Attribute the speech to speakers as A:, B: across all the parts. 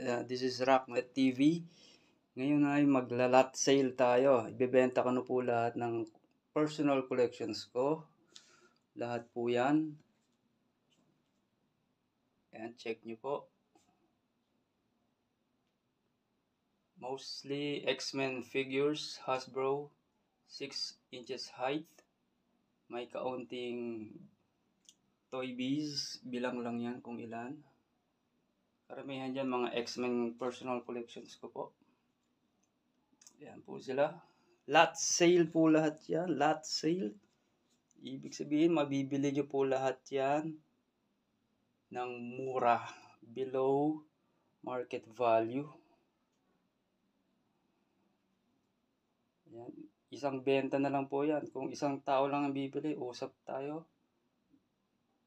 A: This is Rocknet TV. Ngayon ay magla-lot sale tayo. Ibebenta ko na po lahat ng personal collections ko. Lahat po yan. Ayan, check nyo po. Mostly X-Men figures, Hasbro, 6 inches height. May kaunting Toy Biz, bilang lang yan kung ilan. Karamihan dyan mga X-Men personal collections ko po. Ayan po sila. Lot sale po lahat yan. Lot sale. Ibig sabihin, mabibili nyo po lahat yan ng mura. Below market value. Ayan. Isang benta na lang po yan. Kung isang tao lang ang bibili, usap tayo.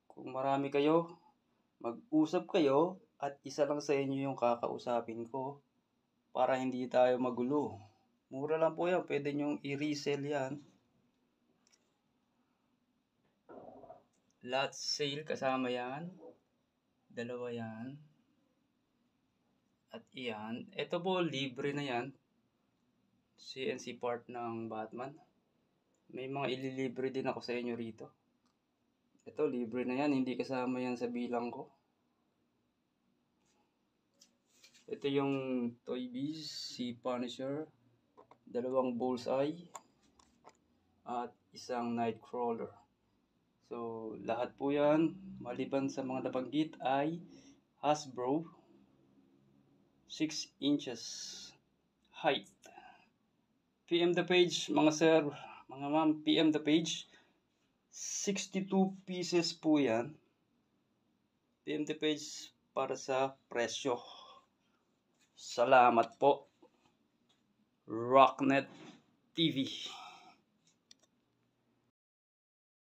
A: Kung marami kayo, mag-usap kayo at isa lang sa inyo yung kakausapin ko para hindi tayo magulo. Mura lang po yan. Pwede nyong i-resell yan. Lot sale kasama yan. Dalawa yan. At iyan. Ito po, libre na yan. CNC part ng Batman. May mga ililibre din ako sa inyo rito. Ito, libre na yan. Hindi kasama yan sa bilang ko. Ito yung Toy Biz, si Punisher. Dalawang Bullseye. At isang Nightcrawler. So, lahat po yan, maliban sa mga nabanggit, ay Hasbro 6 inches height. PM the page, mga sir, mga ma'am, PM the page. 62 pieces po yan. PM the page para sa presyo. Salamat po. Rocknet TV.